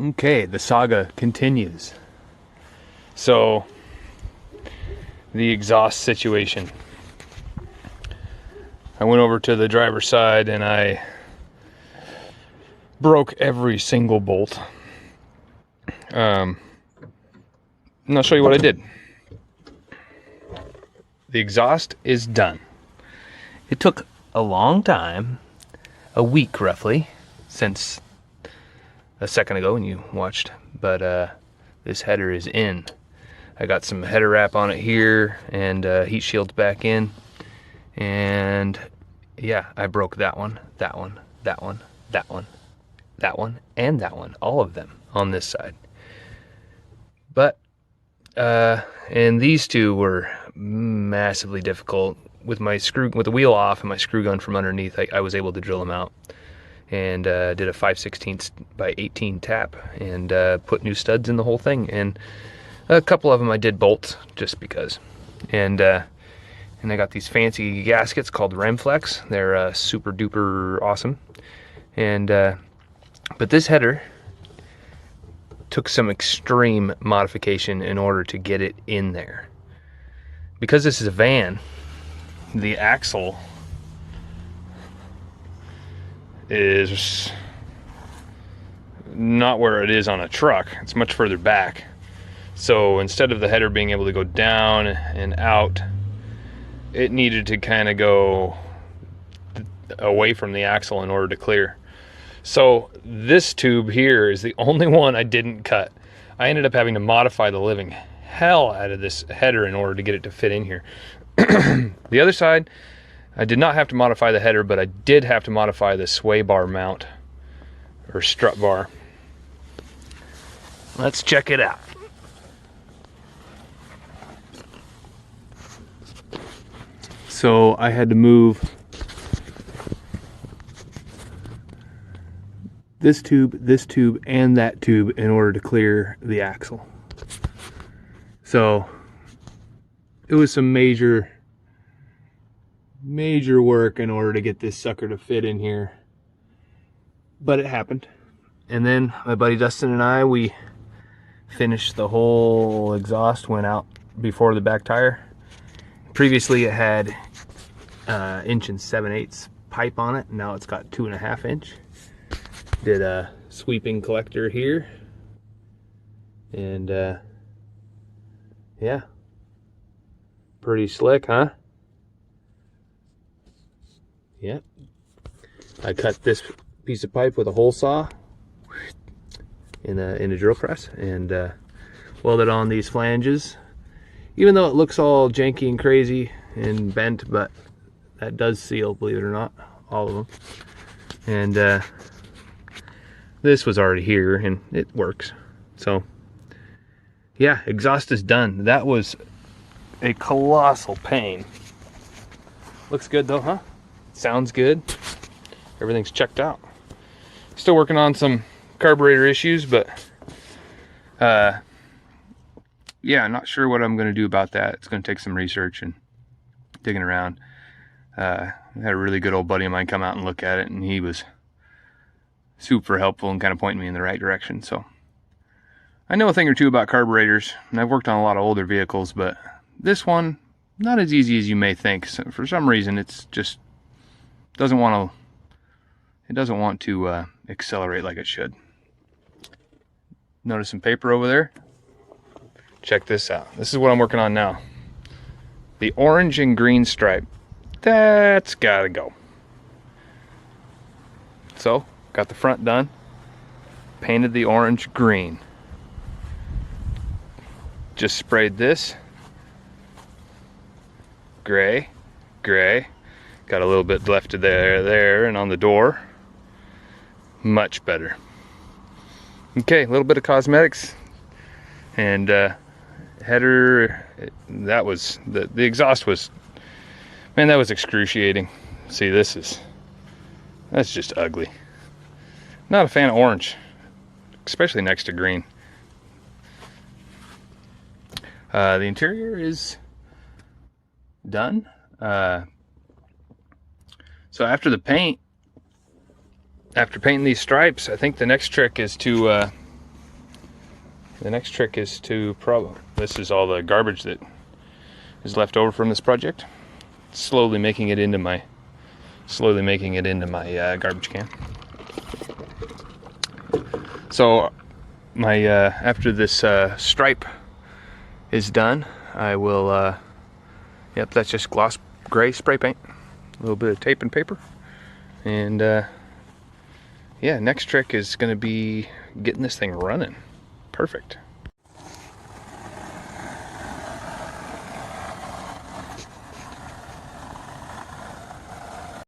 Okay, the saga continues. So, the exhaust situation. I went over to the driver's side and I broke every single bolt. And I'll show you what I did. The exhaust is done. It took a long time, a week roughly, since a second ago when you watched, but this header is in. I got some header wrap on it here and heat shields back in, and yeah, I broke that one, that one, that one, that one, that one, and that one, all of them on this side. But and these two were massively difficult. With the wheel off and my screw gun from underneath, I was able to drill them out, and did a 5/16 by 18 tap and put new studs in the whole thing. And a couple of them I did bolt just because. And I got these fancy gaskets called Remflex. They're super duper awesome. And but this header took some extreme modification in order to get it in there. Because this is a van, the axle is not where it is on a truck. It's much further back. So instead of the header being able to go down and out, it needed to kind of go away from the axle in order to clear. So this tube here is the only one I didn't cut. I ended up having to modify the living hell out of this header in order to get it to fit in here. The other side, I did not have to modify the header, but I did have to modify the sway bar mount or strut bar. Let's check it out. So I had to move this tube, and that tube in order to clear the axle. So it was some major work in order to get this sucker to fit in here, but it happened. And then my buddy Dustin and I, we finished the whole exhaust, went out before the back tire. Previously it had 1 7/8" pipe on it. Now it's got 2.5 inch. Did a sweeping collector here, and yeah, pretty slick, huh? Yep. I cut this piece of pipe with a hole saw in a drill press, and welded on these flanges. Even though it looks all janky and crazy and bent, but that does seal, believe it or not, all of them. And this was already here and it works. So yeah, exhaust is done. That was a colossal pain. Looks good though, huh? Sounds good. Everything's checked out. Still working on some carburetor issues, but yeah, I'm not sure what I'm going to do about that. It's going to take some research and digging around. I had a really good old buddy of mine come out and look at it, and he was super helpful and kind of pointing me in the right direction. So I know a thing or two about carburetors, and I've worked on a lot of older vehicles, but this one, not as easy as you may think. So for some reason, it's just doesn't want to accelerate like it should. Notice some paper over there? Check this out. This is what I'm working on now. The orange and green stripe. That's gotta go. So, got the front done. Painted the orange green. Just sprayed this. Gray. Got a little bit left of there, and on the door. Much better. Okay, a little bit of cosmetics. And header, that was, the exhaust was, man, that was excruciating. See, that's just ugly. Not a fan of orange, especially next to green. The interior is done. So after painting these stripes, I think the next trick is to the next trick is to this is all the garbage that is left over from this project. Slowly making it into my garbage can. So my after this stripe is done, I will yep, that's just gloss gray spray paint, a little bit of tape and paper, and yeah, next trick is going to be getting this thing running perfect.